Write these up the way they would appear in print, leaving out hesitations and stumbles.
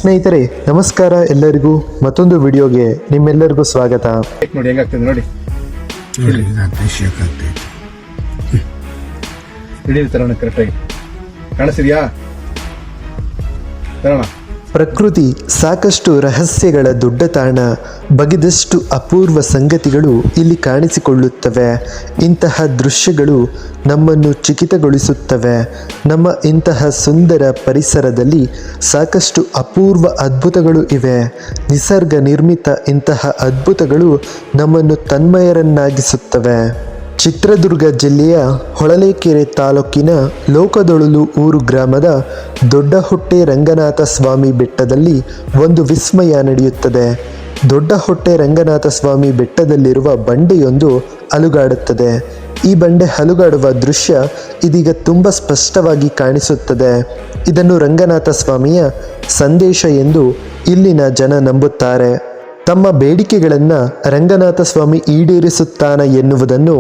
ಸ್ನೇಹಿತರೆ ನಮಸ್ಕಾರ, ಎಲ್ಲರಿಗೂ ಮತ್ತೊಂದು ವಿಡಿಯೋಗೆ ನಿಮ್ಮೆಲ್ಲರಿಗೂ ಸ್ವಾಗತ. ನೋಡಿ ಹೆಂಗಾಗ್ತದೆ ನೋಡಿ, ಹಿಡಿದು ತರೋಣ ಕರೆಕ್ಟಾಗಿ ಕಾಣಿಸಿದ್ಯಾ? ತರೋಣ. ಪ್ರಕೃತಿ ಸಾಕಷ್ಟು ರಹಸ್ಯಗಳ ದೊಡ್ಡ ತಾಣ, ಬಗೆದಷ್ಟು ಅಪೂರ್ವ ಸಂಗತಿಗಳು ಇಲ್ಲಿ ಕಾಣಿಸಿಕೊಳ್ಳುತ್ತವೆ. ಇಂತಹ ದೃಶ್ಯಗಳು ನಮ್ಮನ್ನು ಚಕಿತಗೊಳಿಸುತ್ತವೆ. ನಮ್ಮ ಇಂತಹ ಸುಂದರ ಪರಿಸರದಲ್ಲಿ ಸಾಕಷ್ಟು ಅಪೂರ್ವ ಅದ್ಭುತಗಳು ಇವೆ. ನಿಸರ್ಗ ನಿರ್ಮಿತ ಇಂತಹ ಅದ್ಭುತಗಳು ನಮ್ಮನ್ನು ತನ್ಮಯರನ್ನಾಗಿಸುತ್ತವೆ. ಚಿತ್ರದುರ್ಗ ಜಿಲ್ಲೆಯ ಹೊಳಲೇಕೆರೆ ತಾಲೂಕಿನ ಲೋಕದೊಳಲು ಊರು ಗ್ರಾಮದ ದೊಡ್ಡಹೊಟ್ಟೆ ರಂಗನಾಥ ಸ್ವಾಮಿ ಬೆಟ್ಟದಲ್ಲಿ ಒಂದು ವಿಸ್ಮಯ ನಡೆಯುತ್ತದೆ. ದೊಡ್ಡಹೊಟ್ಟೆ ರಂಗನಾಥ ಸ್ವಾಮಿ ಬೆಟ್ಟದಲ್ಲಿರುವ ಬಂಡೆಯೊಂದು ಅಲುಗಾಡುತ್ತದೆ. ಈ ಬಂಡೆ ಅಲುಗಾಡುವ ದೃಶ್ಯ ಇದೀಗ ತುಂಬ ಸ್ಪಷ್ಟವಾಗಿ ಕಾಣಿಸುತ್ತದೆ. ಇದನ್ನು ರಂಗನಾಥ ಸ್ವಾಮಿಯ ಸಂದೇಶ ಎಂದು ಇಲ್ಲಿನ ಜನ ನಂಬುತ್ತಾರೆ. ತಮ್ಮ ಬೇಡಿಕೆಗಳನ್ನು ರಂಗನಾಥ ಸ್ವಾಮಿ ಈಡೇರಿಸುತ್ತಾನೆ ಎನ್ನುವುದನ್ನು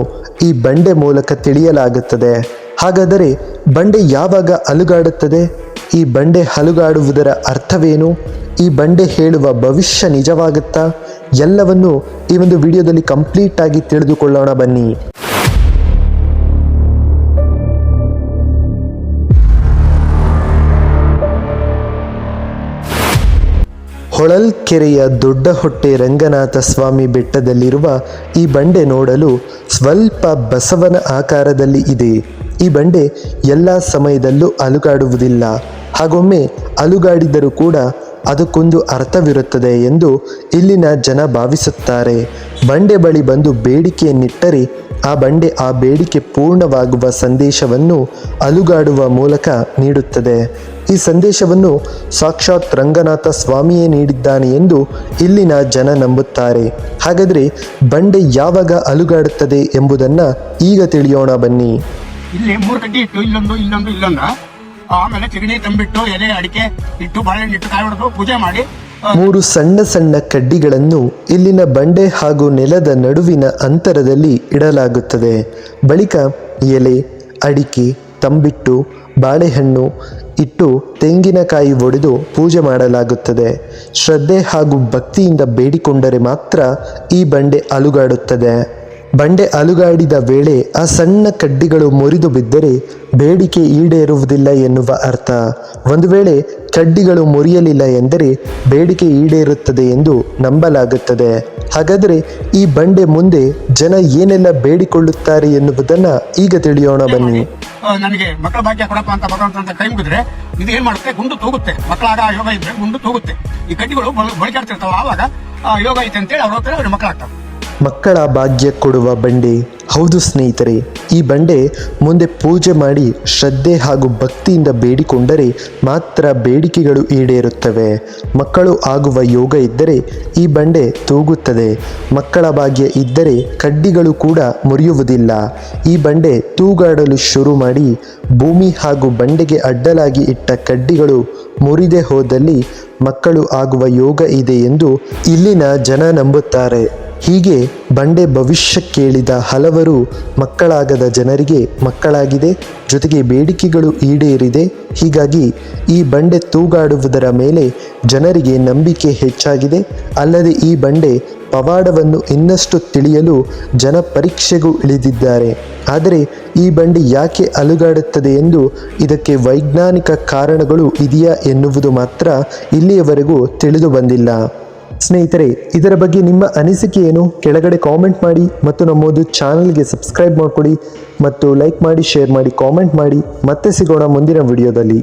ಈ ಬಂಡೆ ಮೂಲಕ ತಿಳಿಯಲಾಗುತ್ತದೆ. ಹಾಗಾದರೆ ಬಂಡೆ ಯಾವಾಗ ಅಲುಗಾಡುತ್ತದೆ? ಈ ಬಂಡೆ ಅಲುಗಾಡುವುದರ ಅರ್ಥವೇನು? ಈ ಬಂಡೆ ಹೇಳುವ ಭವಿಷ್ಯ ನಿಜವಾಗುತ್ತಾ? ಎಲ್ಲವನ್ನು ಈ ಒಂದು ವಿಡಿಯೋದಲ್ಲಿ ಕಂಪ್ಲೀಟ್ ಆಗಿ ತಿಳಿದುಕೊಳ್ಳೋಣ ಬನ್ನಿ. ಹೊಳಲ್ಕೆರೆಯ ದೊಡ್ಡಹೊಟ್ಟೆ ರಂಗನಾಥ ಸ್ವಾಮಿ ಬೆಟ್ಟದಲ್ಲಿರುವ ಈ ಬಂಡೆ ನೋಡಲು ಸ್ವಲ್ಪ ಬಸವನ ಆಕಾರದಲ್ಲಿ ಇದೆ. ಈ ಬಂಡೆ ಎಲ್ಲ ಸಮಯದಲ್ಲೂ ಅಲುಗಾಡುವುದಿಲ್ಲ. ಹಾಗೊಮ್ಮೆ ಅಲುಗಾಡಿದರೂ ಕೂಡ ಅದಕ್ಕೊಂದು ಅರ್ಥವಿರುತ್ತದೆ ಎಂದು ಇಲ್ಲಿನ ಜನ ಭಾವಿಸುತ್ತಾರೆ. ಬಂಡೆ ಬಳಿ ಬಂದು ಬೇಡಿಕೆಯನ್ನಿಟ್ಟರೆ ಆ ಬಂಡೆ ಆ ಬೇಡಿಕೆ ಪೂರ್ಣವಾಗುವ ಸಂದೇಶವನ್ನು ಅಲುಗಾಡುವ ಮೂಲಕ ನೀಡುತ್ತದೆ. ಈ ಸಂದೇಶವನ್ನು ಸಾಕ್ಷಾತ್ ರಂಗನಾಥ ಸ್ವಾಮಿಯೇ ನೀಡಿದ್ದಾನೆ ಎಂದು ಇಲ್ಲಿನ ಜನ ನಂಬುತ್ತಾರೆ. ಹಾಗಾದರೆ ಬಂಡೆ ಯಾವಾಗ ಅಲುಗಾಡುತ್ತದೆ ಎಂಬುದನ್ನು ಈಗ ತಿಳಿಯೋಣ ಬನ್ನಿ. ಇಲ್ಲಿ 3 ಕಡ್ಡಿ ಇಟ್ಟು ಇಲ್ಲೊಂದು ಆಮೇಲೆ ಚಿಗಣಿ ತಂಬಿಟ್ಟು ಎಲೆ ಅಡಿಕೆ ಇಟ್ಟು ಬಾಳೆಹಣ್ಣು ಇಟ್ಟು ಕಾಯಿ ಹೊಡೆದು ಪೂಜೆ ಮಾಡಿ 3 ಸಣ್ಣ ಸಣ್ಣ ಕಡ್ಡಿಗಳನ್ನು ಇಲ್ಲಿನ ಬಂಡೆ ಹಾಗೂ ನೆಲದ ನಡುವಿನ ಅಂತರದಲ್ಲಿ ಇಡಲಾಗುತ್ತದೆ. ಬಳಿಕ ಎಲೆ, ಅಡಿಕೆ, ತಂಬಿಟ್ಟು, ಬಾಳೆಹಣ್ಣು ಇಟ್ಟು ತೆಂಗಿನಕಾಯಿ ಒಡೆದು ಪೂಜೆ ಮಾಡಲಾಗುತ್ತದೆ. ಶ್ರದ್ಧೆ ಹಾಗೂ ಭಕ್ತಿಯಿಂದ ಬೇಡಿಕೊಂಡರೆ ಮಾತ್ರ ಈ ಬಂಡೆ ಅಲುಗಾಡುತ್ತದೆ. ಬಂಡೆ ಅಲುಗಾಡಿದ ವೇಳೆ ಆ ಸಣ್ಣ ಕಡ್ಡಿಗಳು ಮುರಿದು ಬಿದ್ದರೆ ಬೇಡಿಕೆ ಈಡೇರುವುದಿಲ್ಲ ಎನ್ನುವ ಅರ್ಥ. ಒಂದು ವೇಳೆ ಕಡ್ಡಿಗಳು ಮುರಿಯಲಿಲ್ಲ ಎಂದರೆ ಬೇಡಿಕೆ ಈಡೇರುತ್ತದೆ ಎಂದು ನಂಬಲಾಗುತ್ತದೆ. ಹಾಗಾದರೆ ಈ ಬಂಡೆ ಮುಂದೆ ಜನ ಏನೆಲ್ಲ ಬೇಡಿಕೊಳ್ಳುತ್ತಾರೆ ಎನ್ನುವುದನ್ನು ಈಗ ತಿಳಿಯೋಣ ಬನ್ನಿ. ನನಗೆ ಮಕ್ಕಳ ಭಾಗ್ಯ ಕೊಡಪ್ಪ ಅಂತ ಭಗವಂತ ಕೈ ಮುಗಿದ್ರೆ ಇದು ಏನ್ ಮಾಡುತ್ತೆ? ಗುಂಡು ತೂಗುತ್ತೆ. ಮಕ್ಕಳಾಗ ಯೋಗ ಇದ್ರೆ ಗುಂಡು ತೂಗುತ್ತೆ. ಈ ಕಡ್ಡಿಗಳು ಬಳಕಾಡ್ತಿರ್ತಾವ. ಆವಾಗ ಯೋಗ ಐತೆ ಅಂತೇಳಿ ಅವ್ರ ಹತ್ರ ಅವ್ರ ಮಕ್ಕಳಾಗ್ತಾವ. ಮಕ್ಕಳ ಭಾಗ್ಯ ಕೊಡುವ ಬಂಡೆ. ಹೌದು ಸ್ನೇಹಿತರೆ, ಈ ಬಂಡೆ ಮುಂದೆ ಪೂಜೆ ಮಾಡಿ ಶ್ರದ್ಧೆ ಹಾಗೂ ಭಕ್ತಿಯಿಂದ ಬೇಡಿಕೊಂಡರೆ ಮಾತ್ರ ಬೇಡಿಕೆಗಳು ಈಡೇರುತ್ತವೆ. ಮಕ್ಕಳು ಆಗುವ ಯೋಗ ಇದ್ದರೆ ಈ ಬಂಡೆ ತೂಗುತ್ತದೆ. ಮಕ್ಕಳ ಭಾಗ್ಯ ಇದ್ದರೆ ಕಡ್ಡಿಗಳು ಕೂಡ ಮುರಿಯುವುದಿಲ್ಲ. ಈ ಬಂಡೆ ತೂಗಾಡಲು ಶುರು ಮಾಡಿ ಭೂಮಿ ಹಾಗೂ ಬಂಡೆಗೆ ಅಡ್ಡಲಾಗಿ ಇಟ್ಟ ಕಡ್ಡಿಗಳು ಮುರಿದೇ ಹೋದಲ್ಲಿ ಮಕ್ಕಳು ಆಗುವ ಯೋಗ ಇದೆ ಎಂದು ಇಲ್ಲಿನ ಜನ ನಂಬುತ್ತಾರೆ. ಹೀಗೆ ಬಂಡೆ ಭವಿಷ್ಯ ಕೇಳಿದ ಹಲವರು ಮಕ್ಕಳಾಗದ ಜನರಿಗೆ ಮಕ್ಕಳಾಗಿದೆ, ಜೊತೆಗೆ ಬೇಡಿಕೆಗಳು ಈಡೇರಿದೆ. ಹೀಗಾಗಿ ಈ ಬಂಡೆ ತೂಗಾಡುವುದರ ಮೇಲೆ ಜನರಿಗೆ ನಂಬಿಕೆ ಹೆಚ್ಚಾಗಿದೆ. ಅಲ್ಲದೆ ಈ ಬಂಡೆ ಪವಾಡವನ್ನು ಇನ್ನಷ್ಟು ತಿಳಿಯಲು ಜನ ಪರೀಕ್ಷೆಗೂ ಇಳಿದಿದ್ದಾರೆ. ಆದರೆ ಈ ಬಂಡೆ ಯಾಕೆ ಅಲುಗಾಡುತ್ತದೆ ಎಂದು ಇದಕ್ಕೆ ವೈಜ್ಞಾನಿಕ ಕಾರಣಗಳು ಇದೆಯಾ ಎನ್ನುವುದು ಮಾತ್ರ ಇಲ್ಲಿಯವರೆಗೂ ತಿಳಿದು ಬಂದಿಲ್ಲ. ಸ್ನೇಹಿತರೆ, ಇದರ ಬಗ್ಗೆ ನಿಮ್ಮ ಅನಿಸಿಕೆ ಏನು? ಕೆಳಗಡೆ ಕಾಮೆಂಟ್ ಮಾಡಿ ಮತ್ತು ನಮ್ಮದು ಚಾನಲ್ಗೆ ಸಬ್ಸ್ಕ್ರೈಬ್ ಮಾಡಿಕೊಡಿ ಮತ್ತು ಲೈಕ್ ಮಾಡಿ, ಶೇರ್ ಮಾಡಿ, ಕಾಮೆಂಟ್ ಮಾಡಿ. ಮತ್ತೆ ಸಿಗೋಣ ಮುಂದಿನ ವಿಡಿಯೋದಲ್ಲಿ.